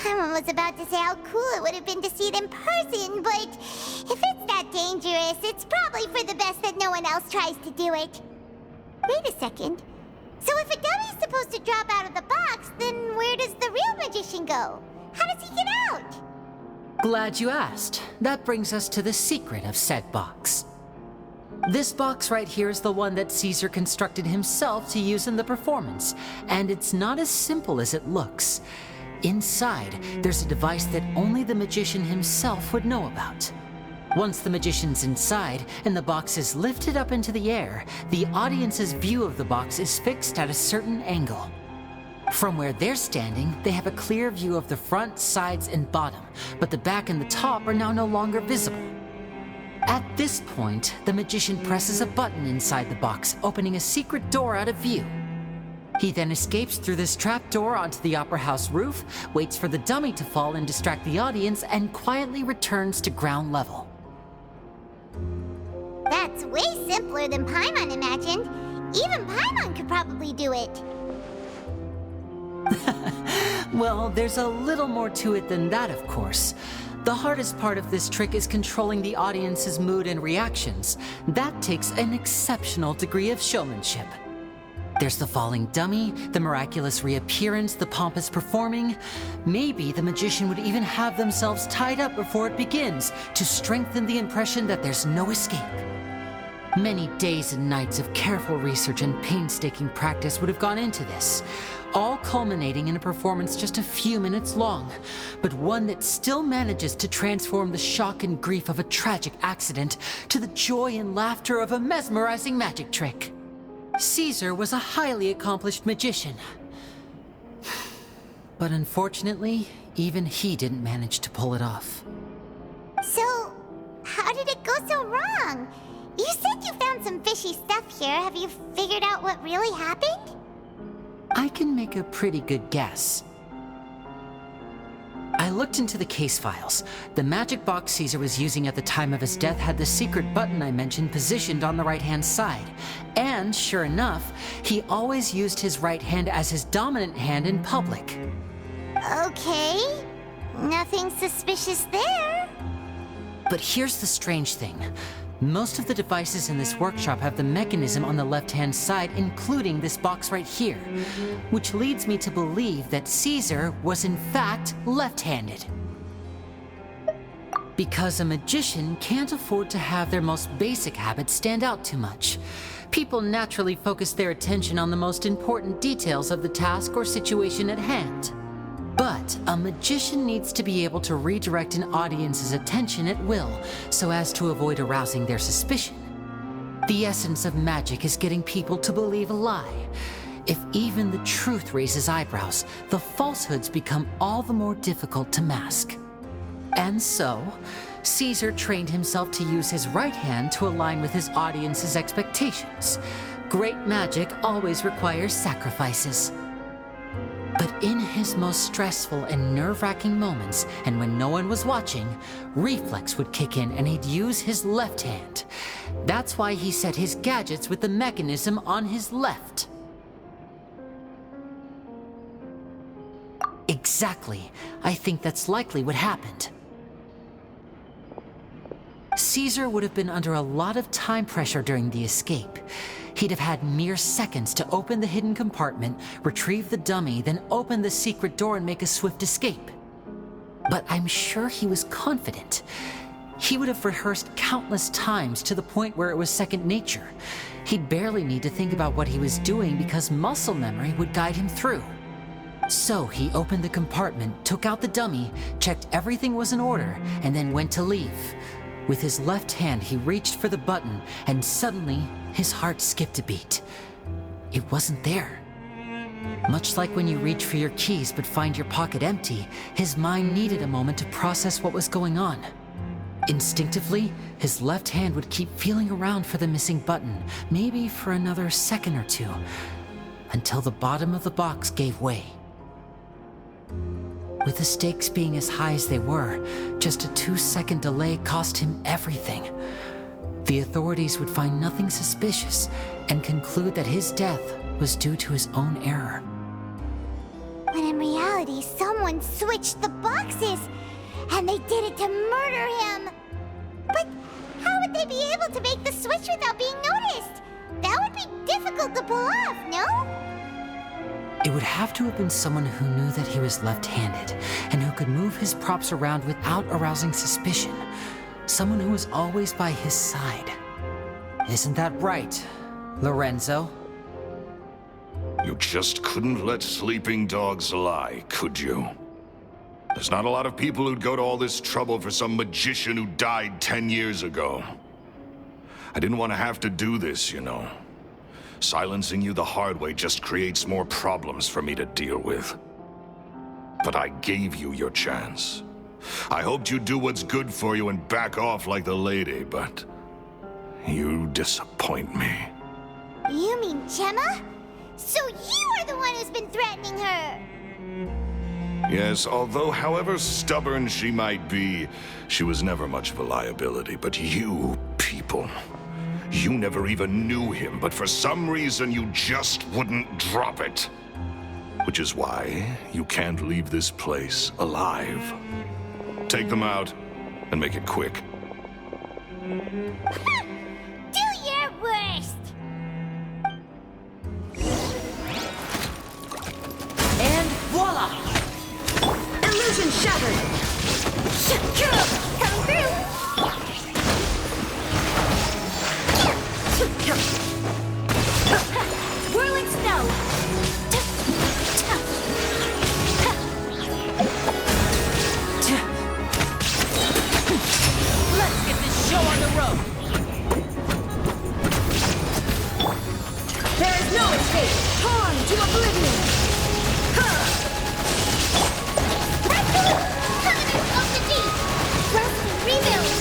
Paimon was about to say how cool it would have been to see it in person, but if it's that dangerous, it's probably for the best that no one else tries to do it. Wait a second. So if a dummy's supposed to drop out of the box, then where does the real magician go? How does he get out? Glad you asked. That brings us to the secret of said box. This box right here is the one that Caesar constructed himself to use in the performance, and it's not as simple as it looks. Inside, there's a device that only the magician himself would know about. Once the magician's inside and the box is lifted up into the air, the audience's view of the box is fixed at a certain angle. From where they're standing, they have a clear view of the front, sides, and bottom, but the back and the top are now no longer visible. At this point, the magician presses a button inside the box, opening a secret door out of view. He then escapes through this trap door onto the opera house roof, waits for the dummy to fall and distract the audience, and quietly returns to ground level. That's way simpler than Paimon imagined. Even Paimon could probably do it. Well, there's a little more to it than that, of course. The hardest part of this trick is controlling the audience's mood and reactions. That takes an exceptional degree of showmanship. There's the falling dummy, the miraculous reappearance, the pompous performing. Maybe the magician would even have themselves tied up before it begins to strengthen the impression that there's no escape. Many days and nights of careful research and painstaking practice would have gone into this, all culminating in a performance just a few minutes long, but one that still manages to transform the shock and grief of a tragic accident to the joy and laughter of a mesmerizing magic trick. Caesar was a highly accomplished magician, but unfortunately, even he didn't manage to pull it off. So, how did it go so wrong? You said you found some fishy stuff here. Have you figured out what really happened? I can make a pretty good guess. I looked into the case files. The magic box Caesar was using at the time of his death had the secret button I mentioned positioned on the right-hand side. And sure enough, he always used his right hand as his dominant hand in public. Okay. Nothing suspicious there. But here's the strange thing. Most of the devices in this workshop have the mechanism on the left-hand side, including this box right here, which leads me to believe that Caesar was in fact left-handed. Because a magician can't afford to have their most basic habits stand out too much. People naturally focus their attention on the most important details of the task or situation at hand. But a magician needs to be able to redirect an audience's attention at will, so as to avoid arousing their suspicion. The essence of magic is getting people to believe a lie. If even the truth raises eyebrows, the falsehoods become all the more difficult to mask. And so, Caesar trained himself to use his right hand to align with his audience's expectations. Great magic always requires sacrifices. But in his most stressful and nerve-wracking moments, and when no one was watching, reflex would kick in and he'd use his left hand. That's why he set his gadgets with the mechanism on his left. Exactly. I think that's likely what happened. Caesar would have been under a lot of time pressure during the escape. He'd have had mere seconds to open the hidden compartment, retrieve the dummy, then open the secret door and make a swift escape. But I'm sure he was confident. He would have rehearsed countless times to the point where it was second nature. He'd barely need to think about what he was doing because muscle memory would guide him through. So he opened the compartment, took out the dummy, checked everything was in order, and then went to leave. With his left hand, he reached for the button, and suddenly, his heart skipped a beat. It wasn't there. Much like when you reach for your keys but find your pocket empty, his mind needed a moment to process what was going on. Instinctively, his left hand would keep feeling around for the missing button, maybe for another second or two, until the bottom of the box gave way. With the stakes being as high as they were, just a 2-second delay cost him everything. The authorities would find nothing suspicious and conclude that his death was due to his own error. When in reality, someone someone switched the boxes, and they did it to murder him. But how would they be able to make the switch without being noticed? That would be difficult to pull off, no? It would have to have been someone who knew that he was left-handed, and who could move his props around without arousing suspicion. Someone who was always by his side. Isn't that right, Lorenzo? You just couldn't let sleeping dogs lie, could you? There's not a lot of people who'd go to all this trouble for some magician who died 10 years ago. I didn't want to have to do this, you know. Silencing you the hard way just creates more problems for me to deal with. But I gave you your chance. I hoped you'd do what's good for you and back off like the lady, but you disappoint me. You mean Gemma? So you are the one who's been threatening her! Yes, although however stubborn she might be, she was never much of a liability. But you people, you never even knew him, but for some reason you just wouldn't drop it. Which is why you can't leave this place alive. Take them out, and make it quick. Do your worst! And voila! Illusion shattered! Come through! Whirling snow! Let's get this show on the road! There is no escape! Torn to oblivion! Covenant of the Deep! Rest and rebuild!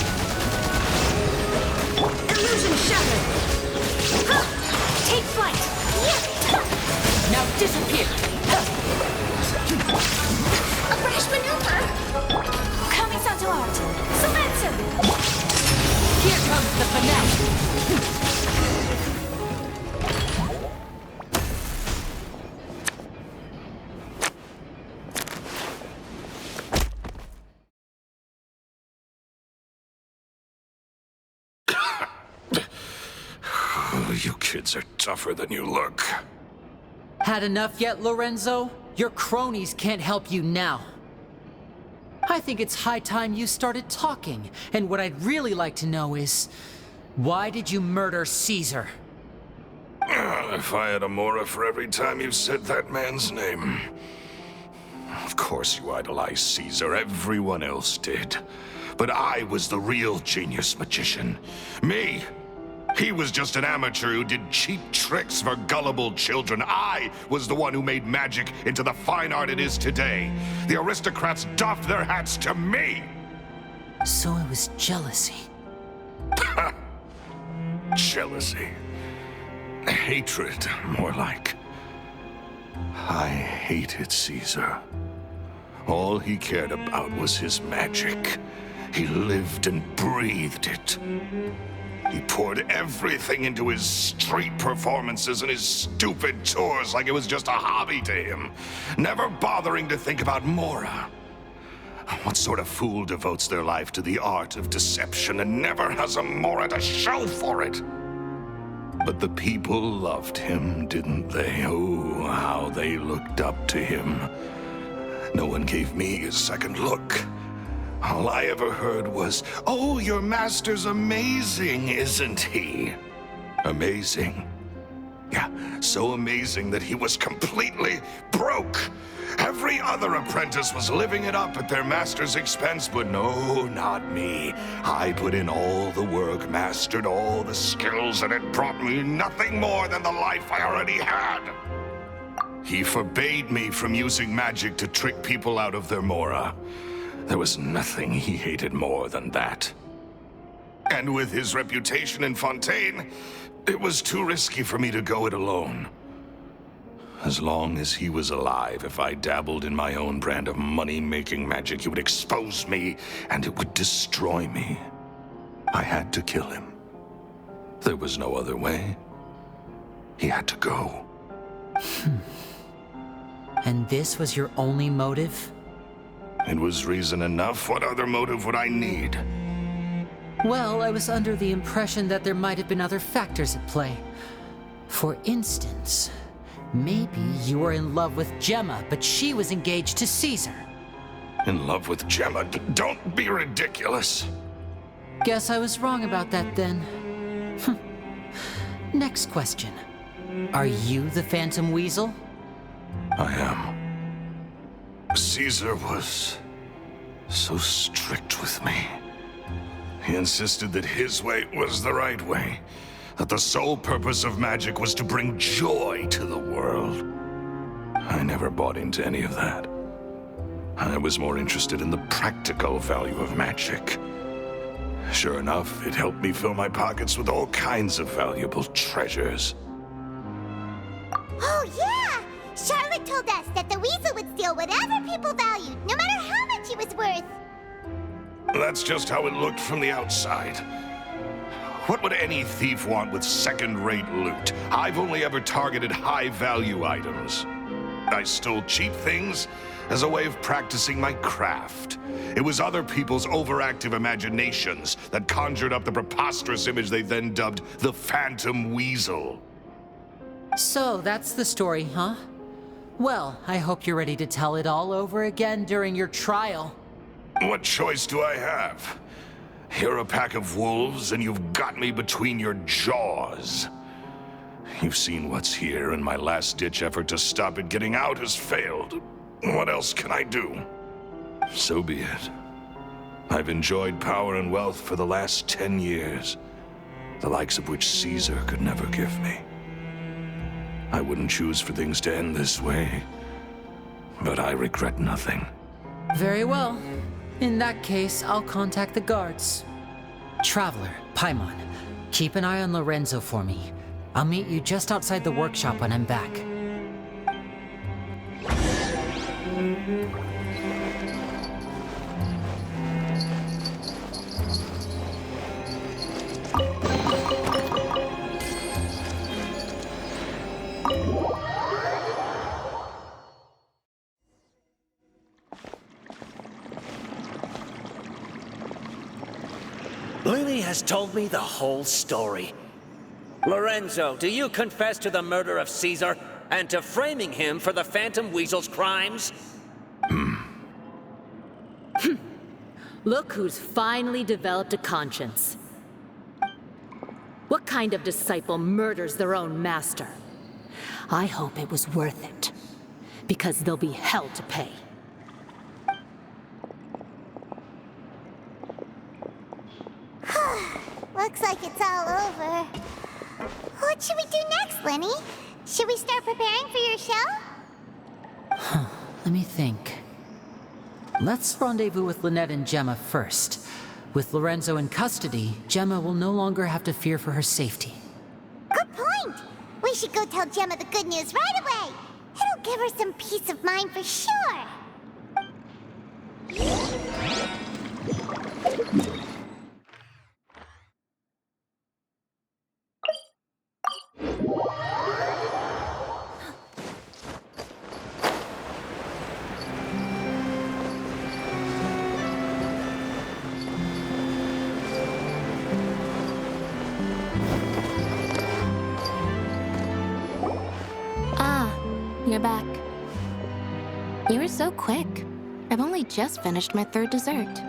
Illusion shattered! Take flight! Now disappear! A rash maneuver! Coming to art! Silencer! Here comes the finale! You kids are tougher than you look. Had enough yet, Lorenzo? Your cronies can't help you now. I think it's high time you started talking, and what I'd really like to know is, why did you murder Caesar? If I had a Mora for every time you said that man's name. Of course you idolized Caesar, everyone else did. But I was the real genius magician. Me! He was just an amateur who did cheap tricks for gullible children. I was the one who made magic into the fine art it is today. The aristocrats doffed their hats to me! So it was jealousy. Jealousy. Hatred, more like. I hated Caesar. All he cared about was his magic. He lived and breathed it. He poured everything into his street performances and his stupid tours like it was just a hobby to him, never bothering to think about Mora. What sort of fool devotes their life to the art of deception and never has a Mora to show for it? But the people loved him, didn't they? Oh, how they looked up to him. No one gave me a second look. All I ever heard was, "Oh, your master's amazing, isn't he?" Amazing? Yeah, so amazing that he was completely broke. Every other apprentice was living it up at their master's expense, but no, not me. I put in all the work, mastered all the skills, and it brought me nothing more than the life I already had. He forbade me from using magic to trick people out of their Mora. There was nothing he hated more than that. And with his reputation in Fontaine, it was too risky for me to go it alone. As long as he was alive, if I dabbled in my own brand of money-making magic, he would expose me, and it would destroy me. I had to kill him. There was no other way. He had to go. And this was your only motive? It was reason enough. What other motive would I need? Well, I was under the impression that there might have been other factors at play. For instance, maybe you were in love with Gemma, but she was engaged to Caesar. In love with Gemma? Don't be ridiculous. Guess I was wrong about that then. Next question. Are you the Phantom Weasel? I am. Caesar was so strict with me. He insisted that his way was the right way, that the sole purpose of magic was to bring joy to the world. I never bought into any of that. I was more interested in the practical value of magic. Sure enough, it helped me fill my pockets with all kinds of valuable treasures. Oh, yeah! Charlotte told us that the weasel would steal whatever people valued, no matter how much it was worth. That's just how it looked from the outside. What would any thief want with second-rate loot? I've only ever targeted high-value items. I stole cheap things as a way of practicing my craft. It was other people's overactive imaginations that conjured up the preposterous image they then dubbed the Phantom Weasel. So, that's the story, huh? Well, I hope you're ready to tell it all over again during your trial. What choice do I have? You're a pack of wolves, and you've got me between your jaws. You've seen what's here, and my last-ditch effort to stop it getting out has failed. What else can I do? So be it. I've enjoyed power and wealth for the last 10 years, the likes of which Caesar could never give me. I wouldn't choose for things to end this way, but I regret nothing. Very well. In that case, I'll contact the guards. Traveler, Paimon, keep an eye on Lorenzo for me. I'll meet you just outside the workshop when I'm back. Lily has told me the whole story. Lorenzo, do you confess to the murder of Caesar and to framing him for the Phantom Weasel's crimes? Look who's finally developed a conscience. What kind of disciple murders their own master? I hope it was worth it, because there'll be hell to pay. Looks like it's all over. What should we do next, Lenny? Should we start preparing for your show? Let me think. Let's rendezvous with Lynette and Gemma first. With Lorenzo in custody, Gemma will no longer have to fear for her safety. Good point! We should go tell Gemma the good news right away! It'll give her some peace of mind for sure! You're back. You were so quick. I've only just finished my third dessert.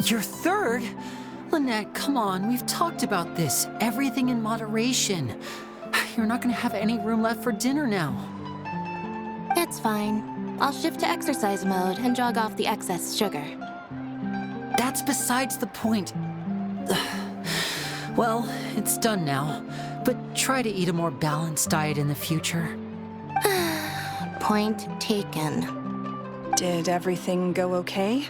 Your third? Lynette, come on, we've talked about this. Everything in moderation. You're not gonna have any room left for dinner now. It's fine. I'll shift to exercise mode and jog off the excess sugar. That's besides the point. Well, it's done now, but try to eat a more balanced diet in the future. Point taken. Did everything go okay?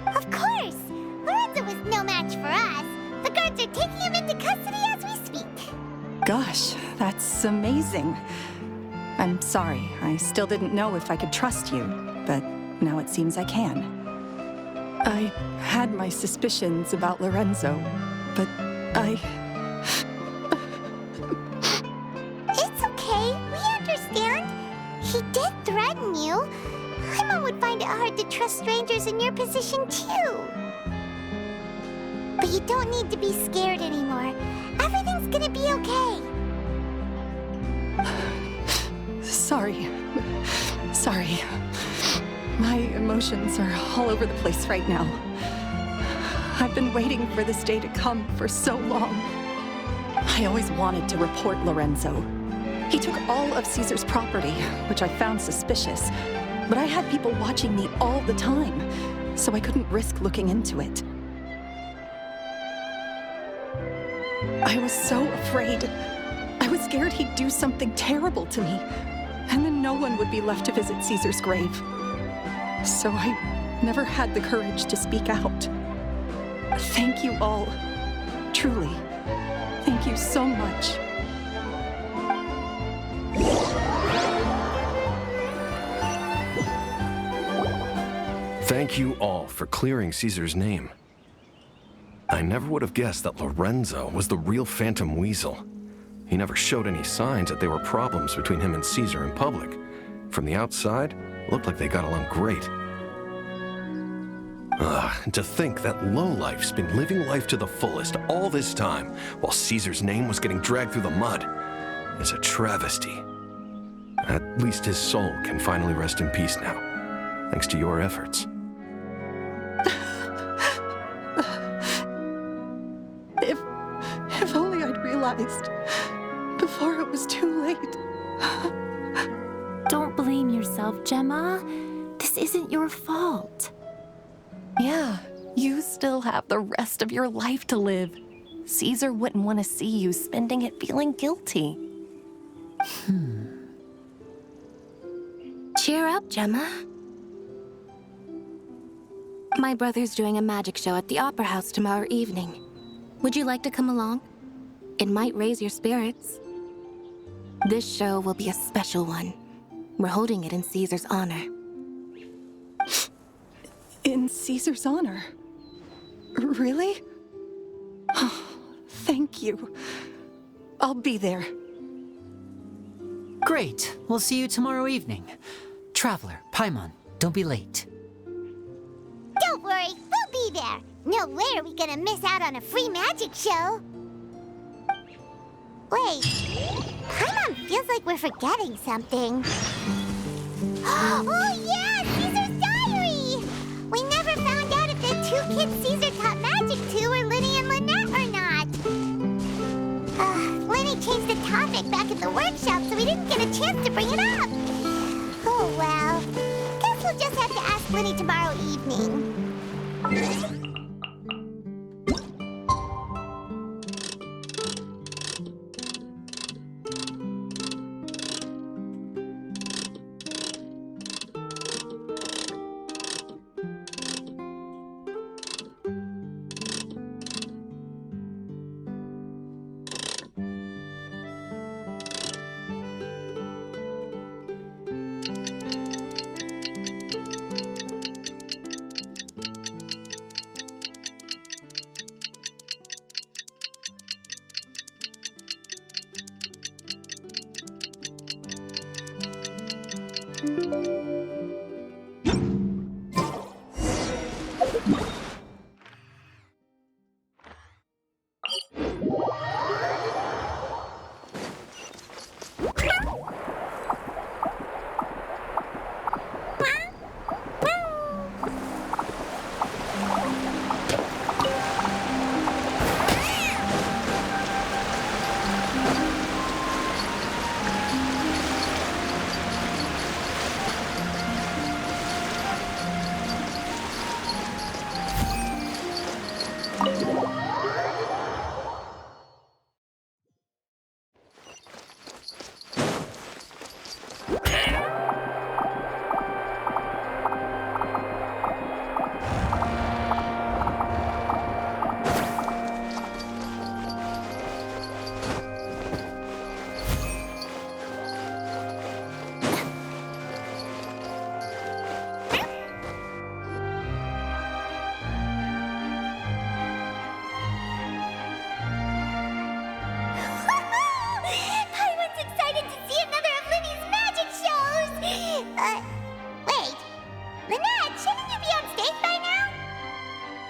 Of course! Lorenzo was no match for us. The guards are taking him into custody as we speak. Gosh, that's amazing. I'm sorry, I still didn't know if I could trust you, but now it seems I can. I had my suspicions about Lorenzo, but It's okay. We understand. He did threaten you. Paimon would find it hard to trust strangers in your position too. But you don't need to be scared anymore. Everything's gonna be okay. Sorry. My emotions are all over the place right now. I've been waiting for this day to come for so long. I always wanted to report Lorenzo. He took all of Caesar's property, which I found suspicious, but I had people watching me all the time, so I couldn't risk looking into it. I was so afraid. I was scared he'd do something terrible to me, and then no one would be left to visit Caesar's grave. So I never had the courage to speak out. Thank you all. Truly. Thank you so much. Thank you all for clearing Caesar's name. I never would have guessed that Lorenzo was the real Phantom Weasel. He never showed any signs that there were problems between him and Caesar in public. From the outside, it looked like they got along great. And to think that lowlife's been living life to the fullest all this time, while Caesar's name was getting dragged through the mud, is a travesty. At least his soul can finally rest in peace now, thanks to your efforts. If only I'd realized before it was too late. Don't blame yourself, Gemma. This isn't your fault. Yeah, you still have the rest of your life to live. Caesar wouldn't want to see you spending it feeling guilty. Cheer up, Gemma. My brother's doing a magic show at the Opera House tomorrow evening. Would you like to come along? It might raise your spirits. This show will be a special one. We're holding it in Caesar's honor. In Caesar's honor? Really? Oh, thank you. I'll be there. Great. We'll see you tomorrow evening. Traveler, Paimon, don't be late. Don't worry, we'll be there. No way are we gonna miss out on a free magic show. Wait, Paimon feels like we're forgetting something. Oh yeah, Caesar's diary! We never found out if the two kids Caesar taught magic to were Linny and Lynette or not. Linny changed the topic back at the workshop, so we didn't get a chance to bring it up. Oh well, guess we'll just have to ask Linny tomorrow evening.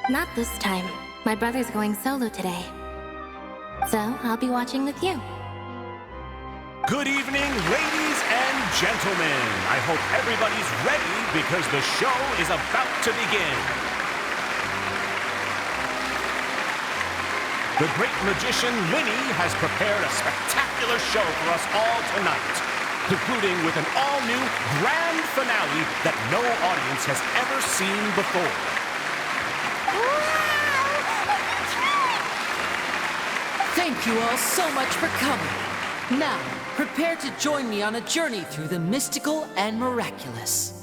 Not this time. My brother's going solo today. So, I'll be watching with you. Good evening, ladies and gentlemen. I hope everybody's ready because the show is about to begin. The great magician Winnie has prepared a spectacular show for us all tonight, concluding with an all-new grand finale that no audience has ever seen before. Thank you all so much for coming. Now, prepare to join me on a journey through the mystical and miraculous.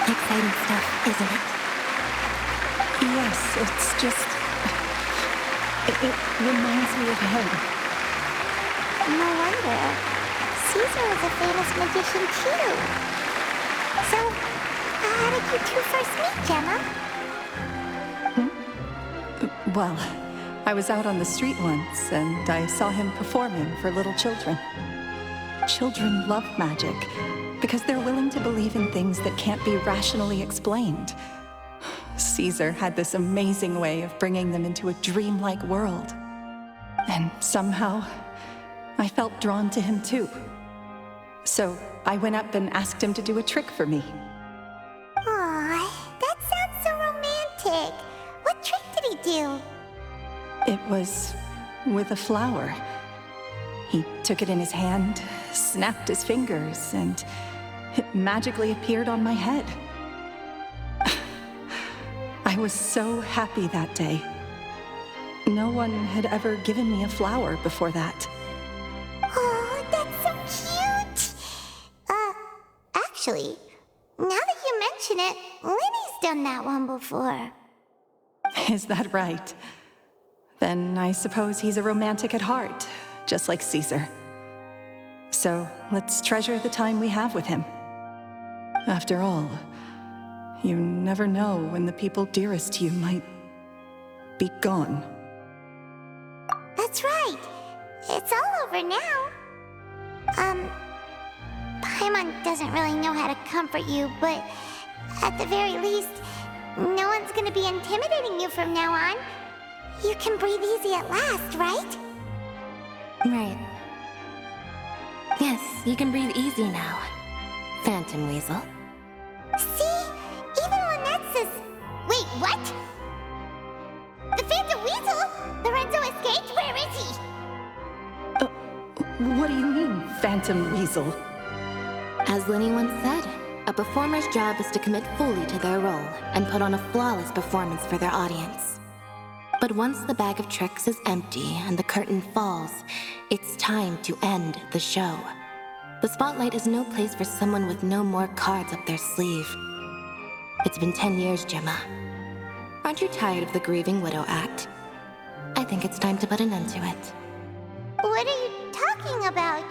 Exciting stuff, isn't it? Yes, it's just... It reminds me of him. No wonder. Caesar was a famous magician too. So, how did you two first meet, Gemma? Well, I was out on the street once, and I saw him performing for little children. Children love magic, because they're willing to believe in things that can't be rationally explained. Caesar had this amazing way of bringing them into a dreamlike world. And somehow, I felt drawn to him too. So I went up and asked him to do a trick for me. Aw, that sounds so romantic. What trick did he do? It was with a flower. He took it in his hand, snapped his fingers, and it magically appeared on my head. I was so happy that day. No one had ever given me a flower before that. Oh, that's so cute! Actually, now that you mention it, Lenny's done that one before. Is that right? Then I suppose he's a romantic at heart, just like Caesar. So let's treasure the time we have with him. After all, you never know when the people dearest to you might be gone. That's right. It's all over now. Paimon doesn't really know how to comfort you, but at the very least, no one's gonna be intimidating you from now on. You can breathe easy at last, right? Right. Yes, you can breathe easy now, Phantom Weasel. See? Even Lynette says... Wait, what? The Phantom Weasel? Lorenzo escaped? Where is he? What do you mean, Phantom Weasel? As Lenny once said, a performer's job is to commit fully to their role and put on a flawless performance for their audience. But once the bag of tricks is empty and the curtain falls, it's time to end the show. The spotlight is no place for someone with no more cards up their sleeve. It's been 10 years, Gemma. Aren't you tired of the grieving widow act? I think it's time to put an end to it. What are you talking about?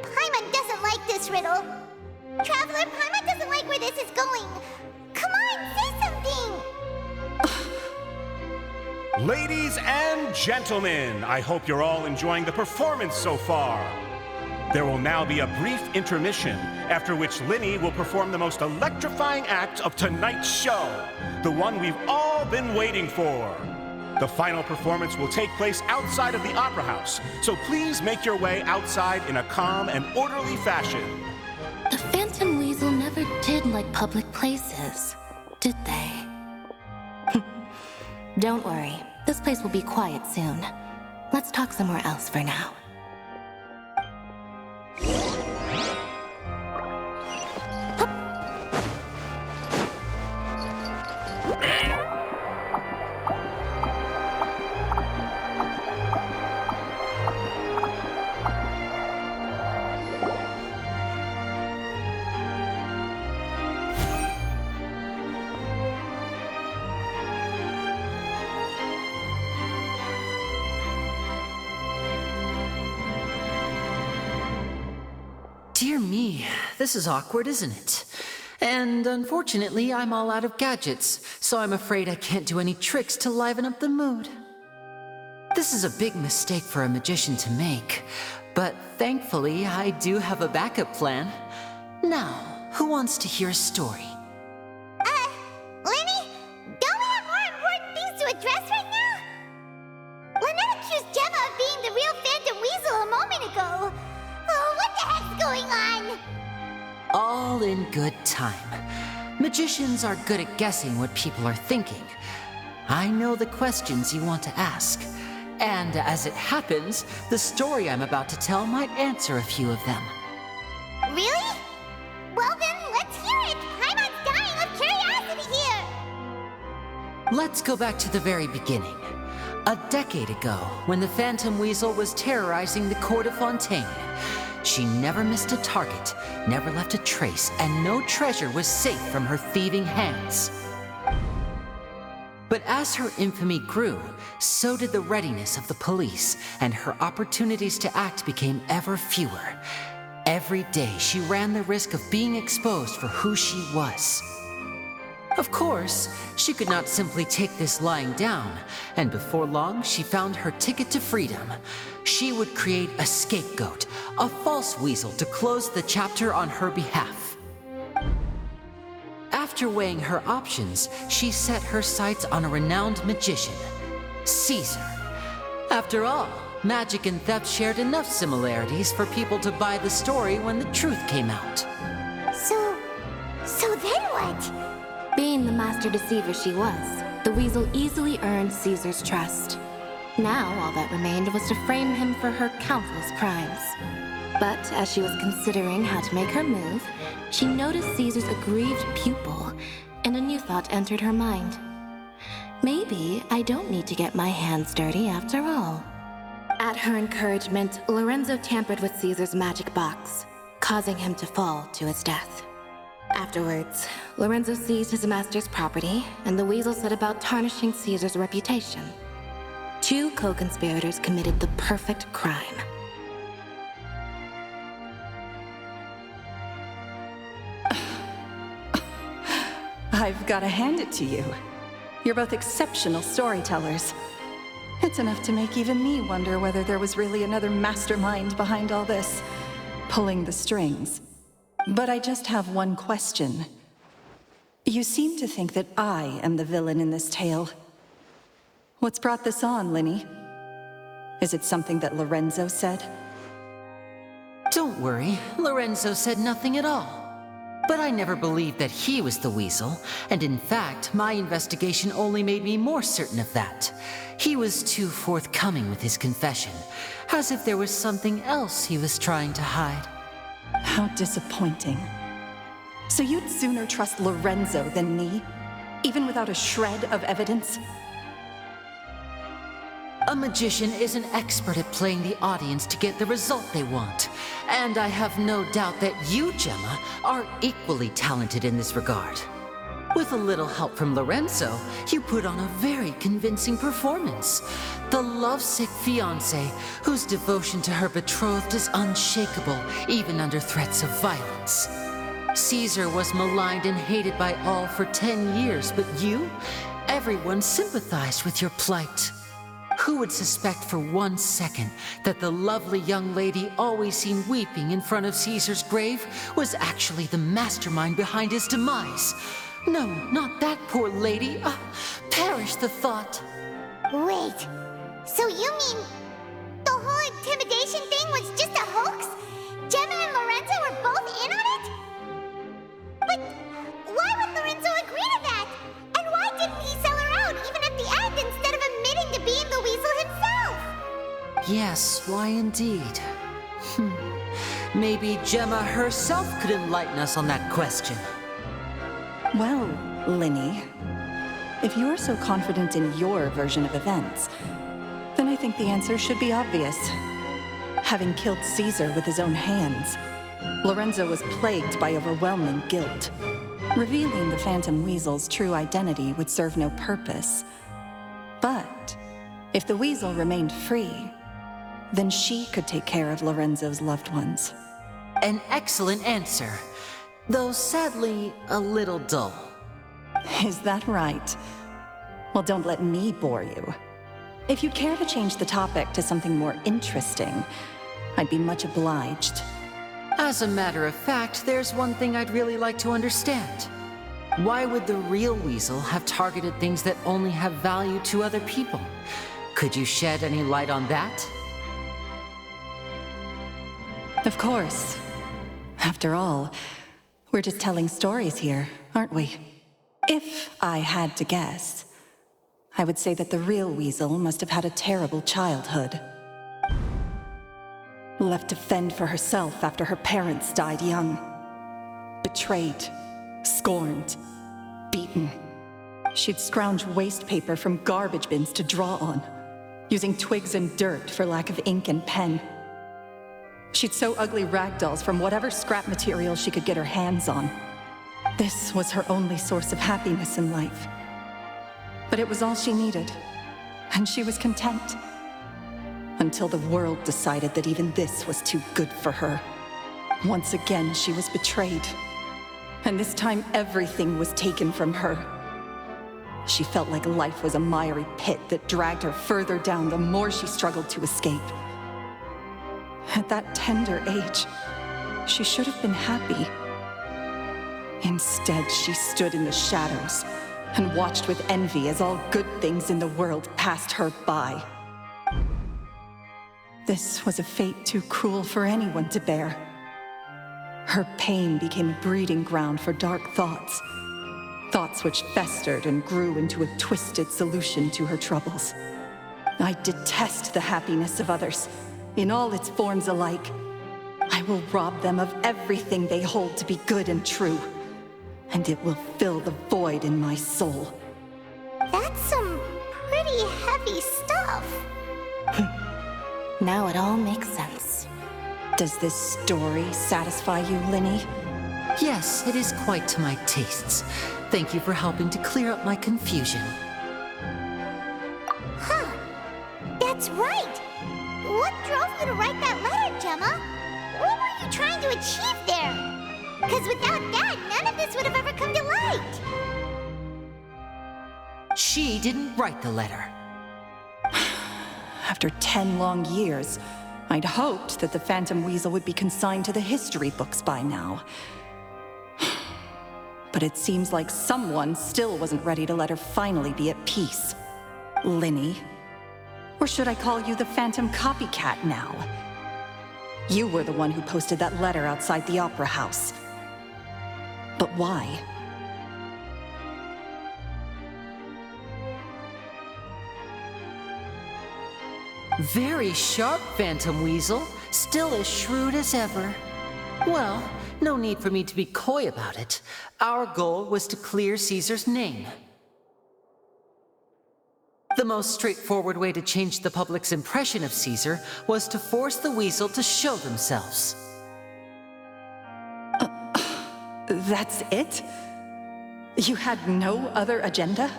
Paimon doesn't like this riddle. Traveler, Paimon doesn't like where this is going. Come on, say something! Ladies and gentlemen, I hope you're all enjoying the performance so far. There will now be a brief intermission, after which Linny will perform the most electrifying act of tonight's show, the one we've all been waiting for. The final performance will take place outside of the Opera House, so please make your way outside in a calm and orderly fashion. The Phantom Weasel never did like public places, did they? Don't worry, this place will be quiet soon. Let's talk somewhere else for now. Dear me, this is awkward, isn't it? And unfortunately, I'm all out of gadgets, so I'm afraid I can't do any tricks to liven up the mood. This is a big mistake for a magician to make, But thankfully, I do have a backup plan. Now, who wants to hear a story? Lenny, don't we have more important things to address right now? Lynette accused Gemma of being the real Phantom Weasel a moment ago. Oh, what the heck's going on? All in good time. Magicians are good at guessing what people are thinking. I know the questions you want to ask. And as it happens, the story I'm about to tell might answer a few of them. Really? Well then, let's hear it! Paimon's dying of curiosity here! Let's go back to the very beginning. A decade ago, when the Phantom Weasel was terrorizing the court of Fontaine. She never missed a target, never left a trace, and no treasure was safe from her thieving hands. But as her infamy grew, so did the readiness of the police, and her opportunities to act became ever fewer. Every day she ran the risk of being exposed for who she was. Of course, she could not simply take this lying down, and before long she found her ticket to freedom. She would create a scapegoat, a false weasel to close the chapter on her behalf. After weighing her options, she set her sights on a renowned magician, Caesar. After all, magic and theft shared enough similarities for people to buy the story when the truth came out. So then what? Being the master deceiver she was, the weasel easily earned Caesar's trust. Now all that remained was to frame him for her countless crimes. But as she was considering how to make her move, she noticed Caesar's aggrieved pupil, and a new thought entered her mind. Maybe I don't need to get my hands dirty after all. At her encouragement, Lorenzo tampered with Caesar's magic box, causing him to fall to his death. Afterwards, Lorenzo seized his master's property, and the weasel set about tarnishing Caesar's reputation. Two co-conspirators committed the perfect crime. I've got to hand it to you. You're both exceptional storytellers. It's enough to make even me wonder whether there was really another mastermind behind all this, pulling the strings. But I just have one question. You seem to think that I am the villain in this tale. What's brought this on, Linny? Is it something that Lorenzo said? Don't worry, Lorenzo said nothing at all. But I never believed that he was the weasel, and in fact, my investigation only made me more certain of that. He was too forthcoming with his confession, as if there was something else he was trying to hide. How disappointing. So you'd sooner trust Lorenzo than me? Even without a shred of evidence? A magician is an expert at playing the audience to get the result they want. And I have no doubt that you, Gemma, are equally talented in this regard. With a little help from Lorenzo, you put on a very convincing performance. The lovesick fiancé, whose devotion to her betrothed is unshakable, even under threats of violence. Caesar was maligned and hated by all for 10 years, but you? Everyone sympathized with your plight. Who would suspect for 1 second that the lovely young lady always seen weeping in front of Caesar's grave was actually the mastermind behind his demise? No, not that poor lady. Perish the thought. Wait, so you mean the whole intimidation thing was just a hoax? Gemma and Lorenzo were both in on it? But why would Lorenzo agree to that? And why didn't he sell her out even at the end instead of admitting to being the weasel himself? Yes, why indeed? Maybe Gemma herself could enlighten us on that question. Well, Linny, if you're so confident in your version of events, then I think the answer should be obvious. Having killed Caesar with his own hands, Lorenzo was plagued by overwhelming guilt. Revealing the Phantom Weasel's true identity would serve no purpose. But if the Weasel remained free, then she could take care of Lorenzo's loved ones. An excellent answer, though sadly a little dull. Is that right? Well, don't let me bore you. If you'd care to change the topic to something more interesting, I'd be much obliged. As a matter of fact, there's one thing I'd really like to understand. Why would the real Weasel have targeted things that only have value to other people? Could you shed any light on that? Of course. After all, we're just telling stories here, aren't we? If I had to guess, I would say that the real Weasel must have had a terrible childhood. Left to fend for herself after her parents died young. Betrayed, scorned, beaten. She'd scrounge waste paper from garbage bins to draw on, using twigs and dirt for lack of ink and pen. She'd sew ugly rag dolls from whatever scrap material she could get her hands on. This was her only source of happiness in life. But it was all she needed, and she was content. Until the world decided that even this was too good for her. Once again, she was betrayed. And this time, everything was taken from her. She felt like life was a miry pit that dragged her further down the more she struggled to escape. At that tender age, she should have been happy. Instead, she stood in the shadows and watched with envy as all good things in the world passed her by. This was a fate too cruel for anyone to bear. Her pain became a breeding ground for dark thoughts. Thoughts which festered and grew into a twisted solution to her troubles. I detest the happiness of others, in all its forms alike. I will rob them of everything they hold to be good and true, and it will fill the void in my soul. That's some pretty heavy stuff. Now it all makes sense. Does this story satisfy you, Linny? Yes, it is quite to my tastes. Thank you for helping to clear up my confusion. Huh. That's right. What drove you to write that letter, Gemma? What were you trying to achieve there? Because without that, none of this would have ever come to light. She didn't write the letter. After 10 long years, I'd hoped that the Phantom Weasel would be consigned to the history books by now. But it seems like someone still wasn't ready to let her finally be at peace. Linny. Or should I call you the Phantom Copycat now? You were the one who posted that letter outside the Opera House. But why? Very sharp, Phantom Weasel. Still as shrewd as ever. Well, no need for me to be coy about it. Our goal was to clear Caesar's name. The most straightforward way to change the public's impression of Caesar was to force the Weasel to show themselves. That's it? You had no other agenda?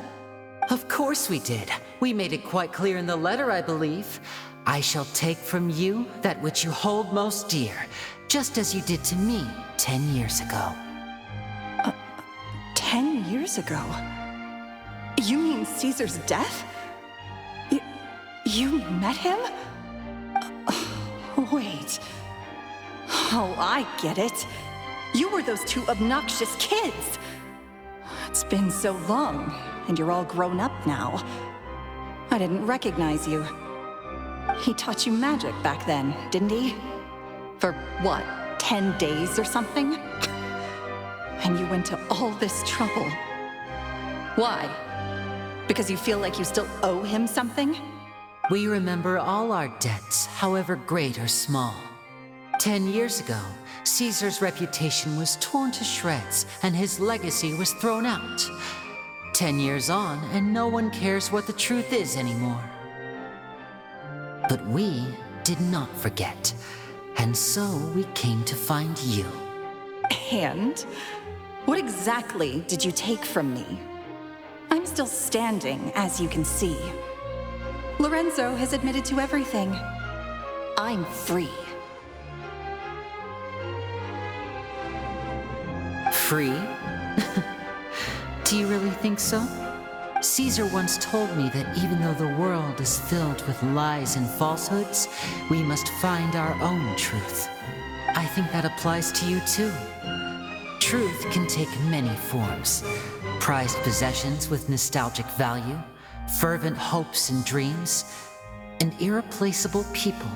Of course we did. We made it quite clear in the letter, I believe. I shall take from you that which you hold most dear, just as you did to me 10 years ago. 10 years ago? You mean Caesar's death? You met him? Wait. Oh, I get it. You were those two obnoxious kids. It's been so long, and you're all grown up now. I didn't recognize you. He taught you magic back then, didn't he? For what, 10 days or something? And you went to all this trouble. Why? Because you feel like you still owe him something? We remember all our debts, however great or small. 10 years ago, Caesar's reputation was torn to shreds, and his legacy was thrown out. 10 years on, and no one cares what the truth is anymore. But we did not forget, and so we came to find you. And? What exactly did you take from me? I'm still standing, as you can see. Lorenzo has admitted to everything. I'm free. Free? Do you really think so? Caesar once told me that even though the world is filled with lies and falsehoods, we must find our own truth. I think that applies to you too. Truth can take many forms. Prized possessions with nostalgic value, fervent hopes and dreams, and irreplaceable people.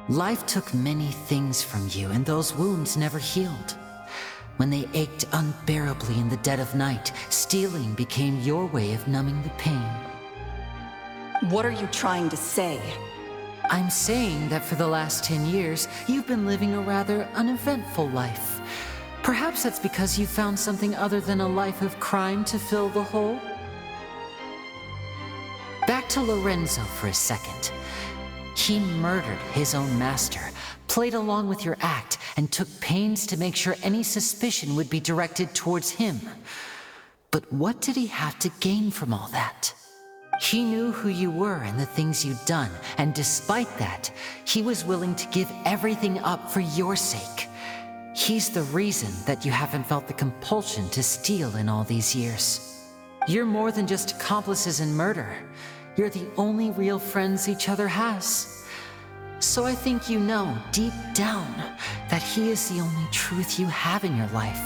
Life took many things from you, and those wounds never healed. When they ached unbearably in the dead of night, stealing became your way of numbing the pain. What are you trying to say? I'm saying that for the last 10 years, you've been living a rather uneventful life. Perhaps that's because you found something other than a life of crime to fill the hole? Back to Lorenzo for a second. He murdered his own master, played along with your act, and took pains to make sure any suspicion would be directed towards him. But what did he have to gain from all that? He knew who you were and the things you'd done, and despite that, he was willing to give everything up for your sake. He's the reason that you haven't felt the compulsion to steal in all these years. You're more than just accomplices in murder. You're the only real friends each other has. So I think you know, deep down, that he is the only truth you have in your life.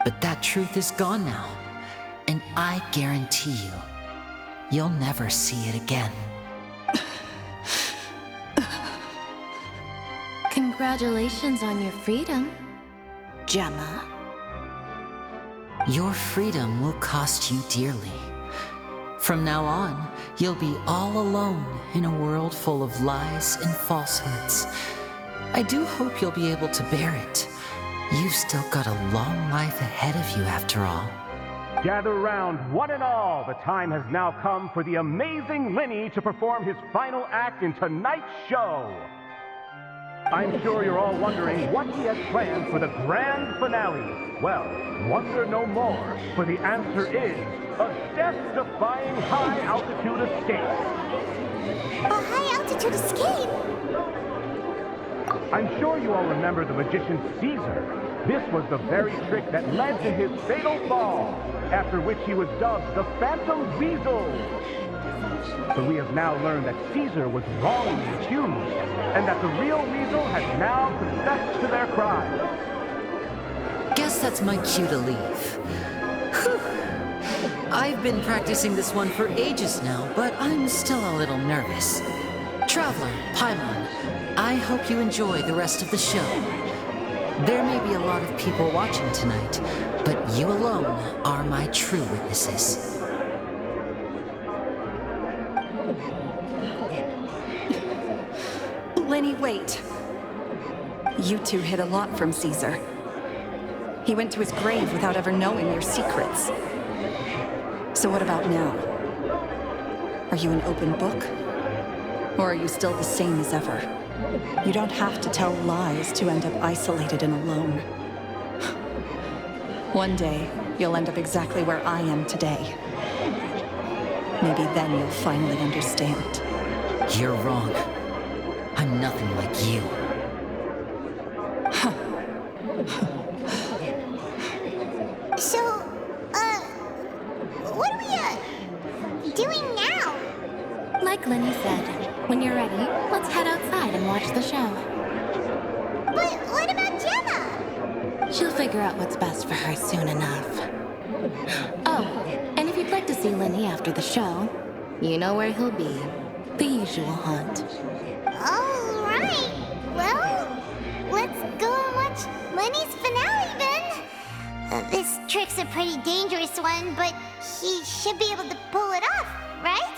But that truth is gone now, and I guarantee you, you'll never see it again. Congratulations on your freedom, Gemma. Your freedom will cost you dearly. From now on, you'll be all alone in a world full of lies and falsehoods. I do hope you'll be able to bear it. You've still got a long life ahead of you after all. Gather round, one and all. The time has now come for the amazing Lenny to perform his final act in tonight's show. I'm sure you're all wondering what he has planned for the grand finale. Well, wonder no more, for the answer is a death-defying high-altitude escape. A high-altitude escape? I'm sure you all remember the magician Caesar. This was the very trick that led to his fatal fall, after which he was dubbed the Phantom Weasel. But we have now learned that Caesar was wrongly accused, and that the real Weasel has now confessed to their crime. Guess that's my cue to leave. Whew. I've been practicing this one for ages now, but I'm still a little nervous. Traveler, Paimon, I hope you enjoy the rest of the show. There may be a lot of people watching tonight, but you alone are my true witnesses. Lenny, wait. You two hid a lot from Caesar. He went to his grave without ever knowing your secrets. So what about now? Are you an open book? Or are you still the same as ever? You don't have to tell lies to end up isolated and alone. One day, you'll end up exactly where I am today. Maybe then you'll finally understand. You're wrong. I'm nothing like you. So, what are we, doing now? Like Lenny said, when you're ready, let's head outside and watch the show. But what about Gemma? She'll figure out what's best for her soon enough. Oh, and if you'd like to see Lenny after the show, you know where he'll be. The usual haunt. All right. Well, let's go and watch Lenny's finale then. This trick's a pretty dangerous one, but he should be able to pull it off, right?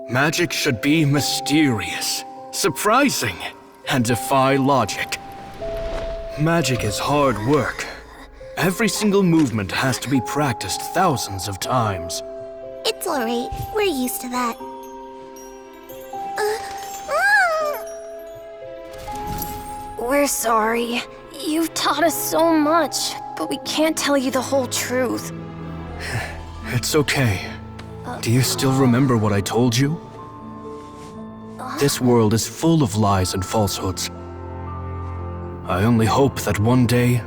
Magic should be mysterious. Surprising and defy logic. Magic is hard work. Every single movement has to be practiced thousands of times. It's alright. We're used to that. We're sorry. You've taught us so much, but we can't tell you the whole truth. It's okay. Do you still remember what I told you? This world is full of lies and falsehoods. I only hope that one day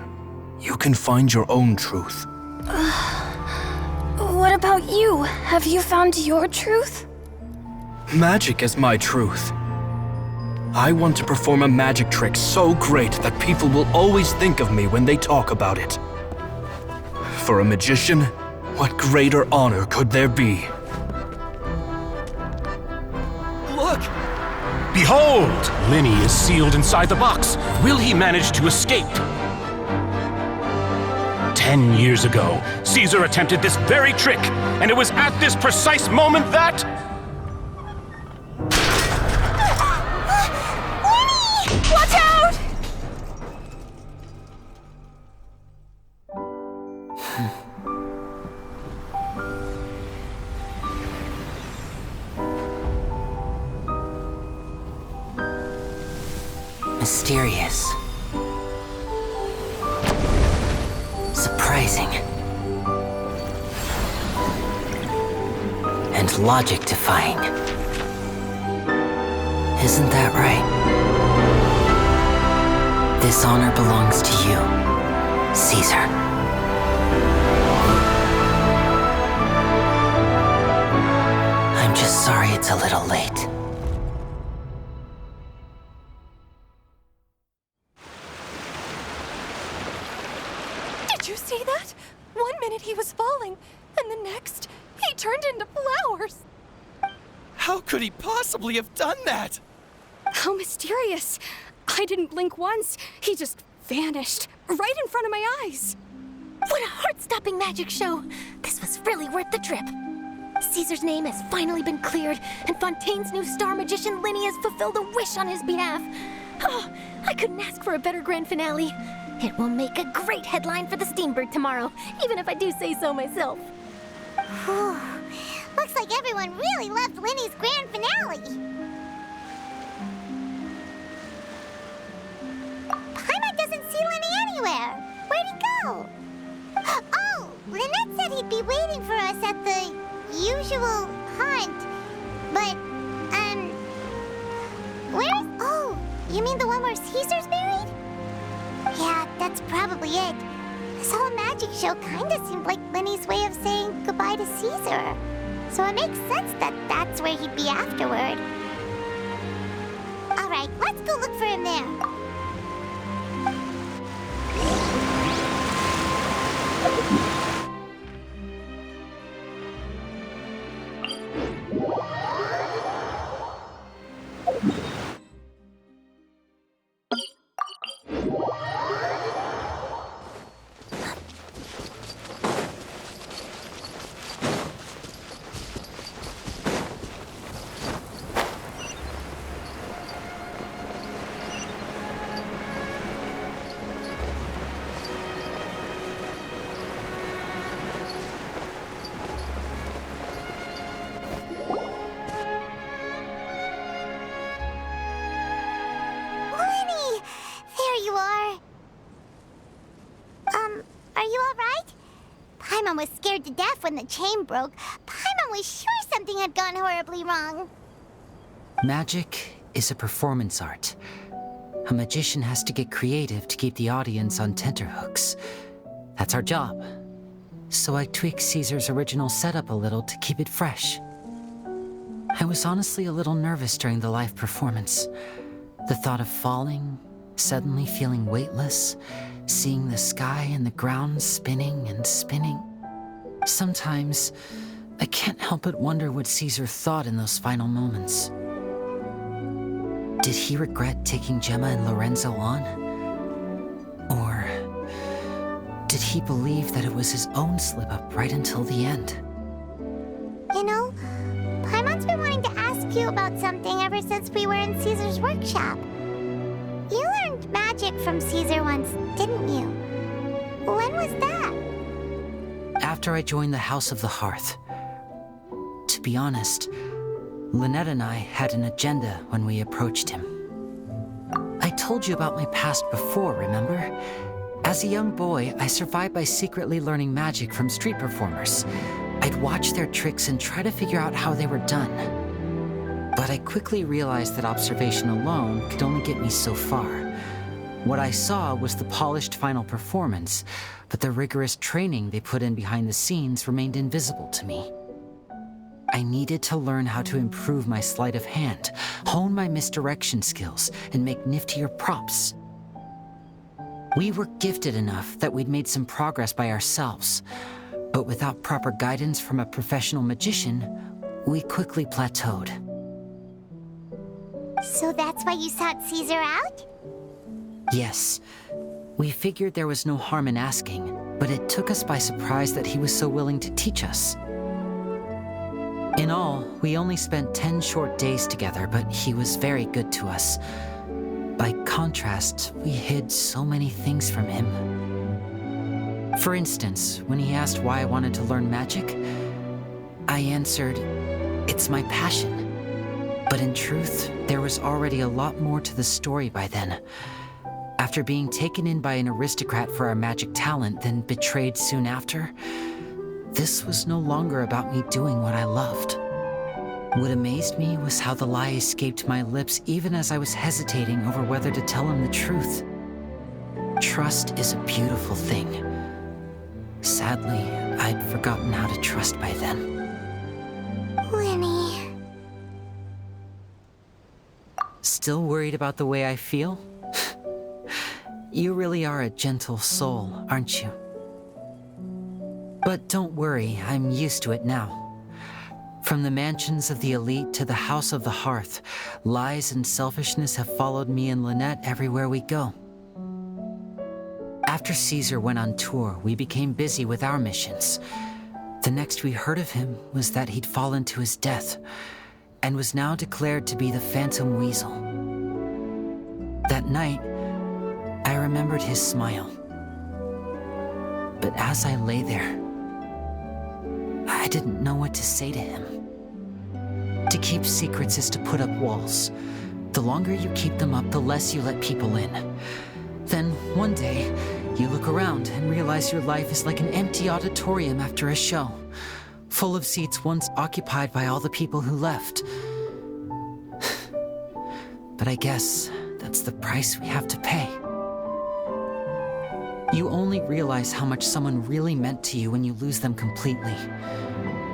you can find your own truth. What about you? Have you found your truth? Magic is my truth. I want to perform a magic trick so great that people will always think of me when they talk about it. For a magician, what greater honor could there be? Look! Behold! Linny is sealed inside the box. Will he manage to escape? 10 years ago, Caesar attempted this very trick, and it was at this precise moment that... Watch out! Mysterious. Surprising. And logic-defying. Isn't that right? This honor belongs to you, Caesar. I'm just sorry it's a little late. Did you see that? 1 minute he was falling, and the next, he turned into flowers. How could he possibly have done that? How mysterious. I didn't blink once. He just vanished right in front of my eyes. What a heart-stopping magic show! This was really worth the trip. Caesar's name has finally been cleared, and Fontaine's new star magician Linny has fulfilled a wish on his behalf. Oh, I couldn't ask for a better grand finale. It will make a great headline for the Steambird tomorrow, even if I do say so myself. Looks like everyone really loved Linny's grand finale. Paimon doesn't see Linny anywhere. Where'd he go? Oh, Lynette said he'd be waiting for us at the usual hunt. But, where's... Oh, you mean the one where Caesar's buried? Yeah, that's probably it. This whole magic show kinda seemed like Linny's way of saying goodbye to Caesar. So it makes sense that that's where he'd be afterward. Alright, let's go look for him there. Are you alright? Paimon was scared to death when the chain broke. Paimon was sure something had gone horribly wrong. Magic is a performance art. A magician has to get creative to keep the audience on tenterhooks. That's our job. So I tweaked Caesar's original setup a little to keep it fresh. I was honestly a little nervous during the live performance. The thought of falling, suddenly feeling weightless, seeing the sky and the ground spinning and spinning. Sometimes, I can't help but wonder what Caesar thought in those final moments. Did he regret taking Gemma and Lorenzo on? Or did he believe that it was his own slip-up right until the end? You know, Paimon's been wanting to ask you about something ever since we were in Caesar's workshop. You learned magic from Caesar once, didn't you? When was that? After I joined the House of the Hearth. To be honest, Lynette and I had an agenda when we approached him. I told you about my past before, remember? As a young boy, I survived by secretly learning magic from street performers. I'd watch their tricks and try to figure out how they were done. But I quickly realized that observation alone could only get me so far. What I saw was the polished final performance, but the rigorous training they put in behind the scenes remained invisible to me. I needed to learn how to improve my sleight of hand, hone my misdirection skills, and make niftier props. We were gifted enough that we'd made some progress by ourselves, but without proper guidance from a professional magician, we quickly plateaued. So that's why you sought Caesar out? Yes. We figured there was no harm in asking, but it took us by surprise that he was so willing to teach us. In all, we only spent 10 short days together, but he was very good to us. By contrast, we hid so many things from him. For instance, when he asked why I wanted to learn magic, I answered, "It's my passion." But in truth, there was already a lot more to the story by then. After being taken in by an aristocrat for our magic talent, then betrayed soon after, this was no longer about me doing what I loved. What amazed me was how the lie escaped my lips even as I was hesitating over whether to tell him the truth. Trust is a beautiful thing. Sadly, I'd forgotten how to trust by then. Winnie. Still worried about the way I feel? You really are a gentle soul, aren't you? But don't worry, I'm used to it now. From the mansions of the elite to the House of the Hearth, lies and selfishness have followed me and Lynette everywhere we go. After Caesar went on tour, we became busy with our missions. The next we heard of him was that he'd fallen to his death, and was now declared to be the Phantom Weasel. That night, I remembered his smile. But as I lay there, I didn't know what to say to him. To keep secrets is to put up walls. The longer you keep them up, the less you let people in. Then, one day, you look around and realize your life is like an empty auditorium after a show, full of seats once occupied by all the people who left. But I guess that's the price we have to pay. You only realize how much someone really meant to you when you lose them completely.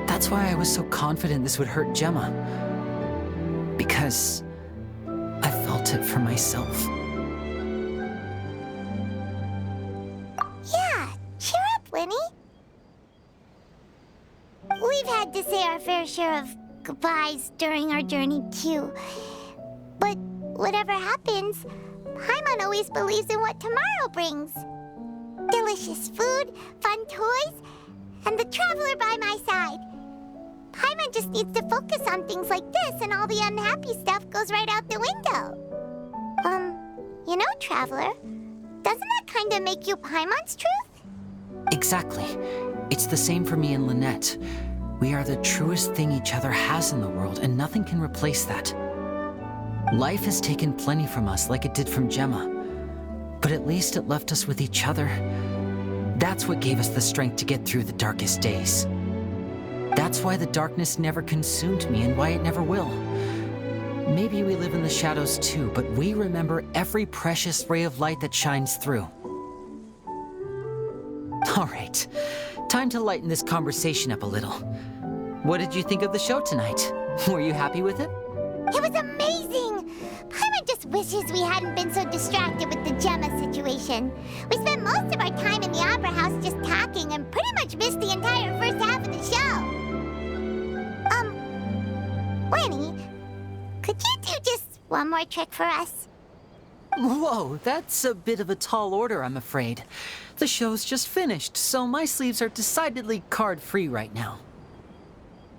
That's why I was so confident this would hurt Gemma. Because I felt it for myself. Yeah, cheer up, Winnie. We've had to say our fair share of goodbyes during our journey, too. But whatever happens, Paimon always believes in what tomorrow brings. Delicious food, fun toys, and the traveler by my side. Paimon just needs to focus on things like this, and all the unhappy stuff goes right out the window. You know, Traveler, doesn't that kind of make you Paimon's truth? Exactly. It's the same for me and Lynette. We are the truest thing each other has in the world, and nothing can replace that. Life has taken plenty from us, like it did from Gemma. But at least it left us with each other. That's what gave us the strength to get through the darkest days. That's why the darkness never consumed me and why it never will. Maybe we live in the shadows too, but we remember every precious ray of light that shines through. All right, time to lighten this conversation up a little. What did you think of the show tonight? Were you happy with it? It was amazing! Paimon just wishes we hadn't been so distracted with the Gemma situation. We spent most of our time in the Opera House just talking and pretty much missed the entire first half of the show. Winnie, could you do just one more trick for us? Whoa, that's a bit of a tall order, I'm afraid. The show's just finished, so my sleeves are decidedly card-free right now.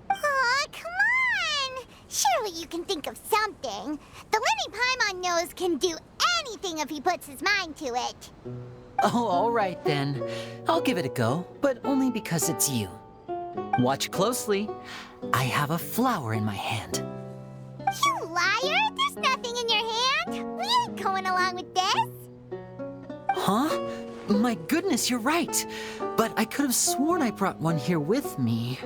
Aw, come on! Surely you can think of something. The Lenny Paimon knows can do anything if he puts his mind to it. Oh, all right then. I'll give it a go, but only because it's you. Watch closely. I have a flower in my hand. You liar! There's nothing in your hand! We ain't going along with this! Huh? My goodness, you're right. But I could have sworn I brought one here with me.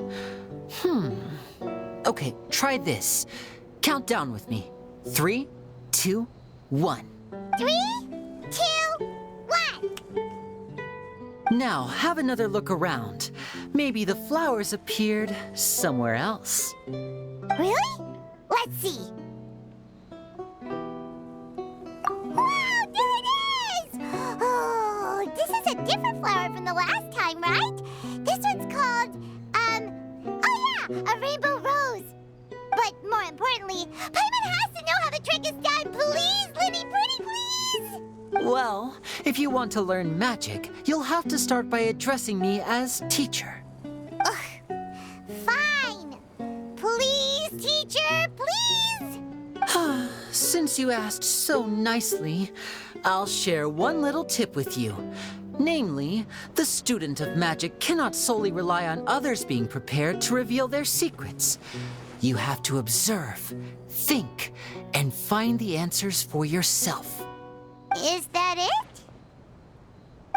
Okay, try this. Count down with me. 3, 2, 1. 3, 2, 1! Now, have another look around. Maybe the flowers appeared somewhere else. Really? Let's see. Wow, there it is! Oh, this is a different flower from the last time, right? This one's called, oh yeah, a rainbow rose. But more importantly, Paimon has to know how the trick is done. Please, Linny, pretty please! Well, if you want to learn magic, you'll have to start by addressing me as teacher. Ugh, fine. Please, teacher, please! Since you asked so nicely, I'll share one little tip with you. Namely, the student of magic cannot solely rely on others being prepared to reveal their secrets. You have to observe, think, and find the answers for yourself. Is that it?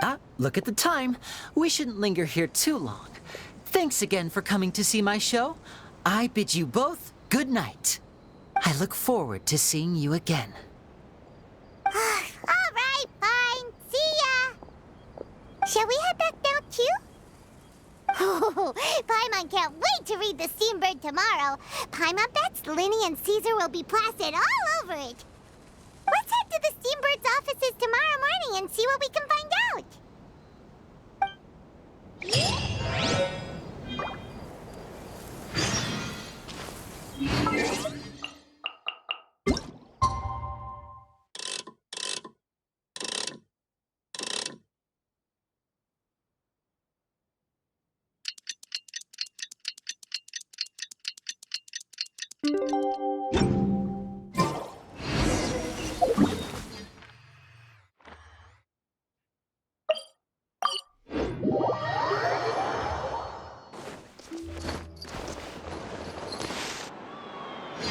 Ah, look at the time. We shouldn't linger here too long. Thanks again for coming to see my show. I bid you both good night. I look forward to seeing you again. All right, fine. See ya. Shall we head back now, too? Oh, Paimon can't wait to read The Steambird tomorrow. Paimon bets Linny and Caesar will be plastered all over it. Let's head to the Steambird's offices tomorrow morning and see what we can find out.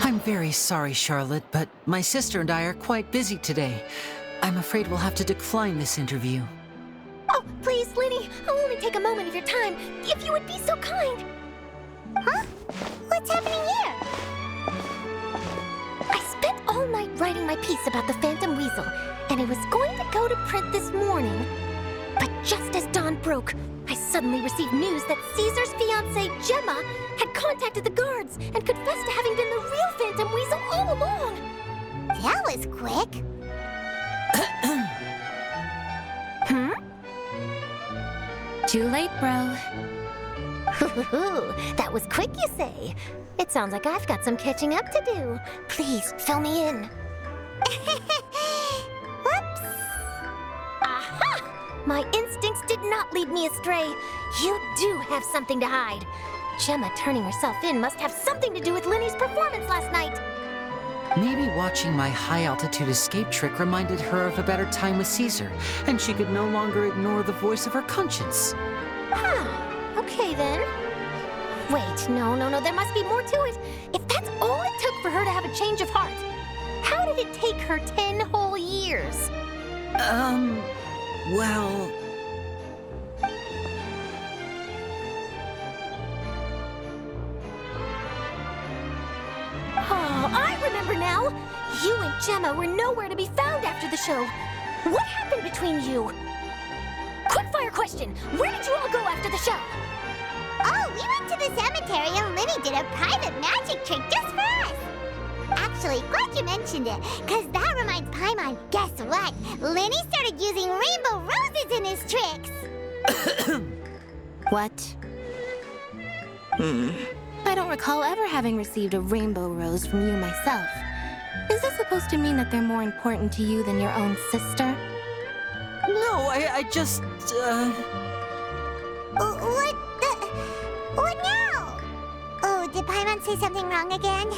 I'm very sorry, Charlotte, but my sister and I are quite busy today. I'm afraid we'll have to decline this interview. Oh, please, Linny, I'll only take a moment of your time, if you would be so kind. Huh? What's happening here? I spent all night writing my piece about the Phantom Weasel, and it was going to go to print this morning. But just as dawn broke, I suddenly received news that Caesar's fiancée, Gemma, had contacted the guards and confessed to having been the real Phantom Weasel all along. That was quick. Too late, bro. That was quick, you say? It sounds like I've got some catching up to do. Please, fill me in. Whoops. Aha! My instincts did not lead me astray. You do have something to hide. Gemma turning herself in must have something to do with Linny's performance last night. Maybe watching my high-altitude escape trick reminded her of a better time with Caesar, and she could no longer ignore the voice of her conscience. Huh. Okay, then. Wait, no, there must be more to it. If that's all it took for her to have a change of heart, how did it take her 10 whole years? Well... Oh, I remember now! You and Gemma were nowhere to be found after the show. What happened between you? Quickfire question! Where did you all go after the show? Oh, we went to the cemetery and Linny did a private magic trick just for us. Actually, glad you mentioned it, because that reminds Paimon, guess what? Linny started using rainbow roses in his tricks. What? I don't recall ever having received a rainbow rose from you myself. Is this supposed to mean that they're more important to you than your own sister? No, I just, What now? Oh, did Paimon say something wrong again?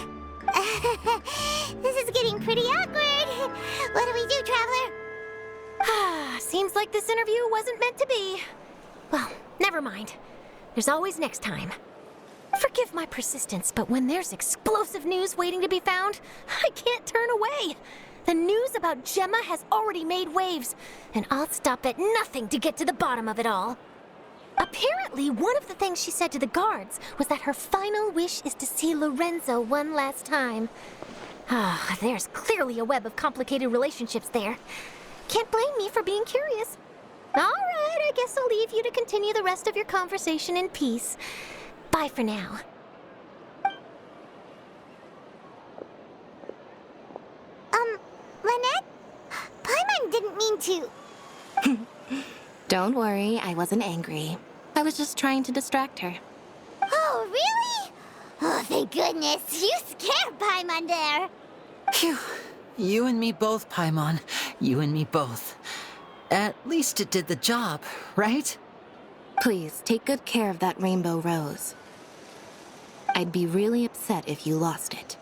This is getting pretty awkward. What do we do, Traveler? Seems like this interview wasn't meant to be. Well, never mind. There's always next time. Forgive my persistence, but when there's explosive news waiting to be found, I can't turn away. The news about Gemma has already made waves, and I'll stop at nothing to get to the bottom of it all. Apparently, one of the things she said to the guards was that her final wish is to see Lorenzo one last time. There's clearly a web of complicated relationships there. Can't blame me for being curious. All right, I guess I'll leave you to continue the rest of your conversation in peace. Bye for now. Lynette? Paimon didn't mean to. Don't worry, I wasn't angry. I was just trying to distract her. Oh, really? Oh, thank goodness. You scared Paimon there. Phew. You and me both, Paimon. You and me both. At least it did the job, right? Please, take good care of that rainbow rose. I'd be really upset if you lost it.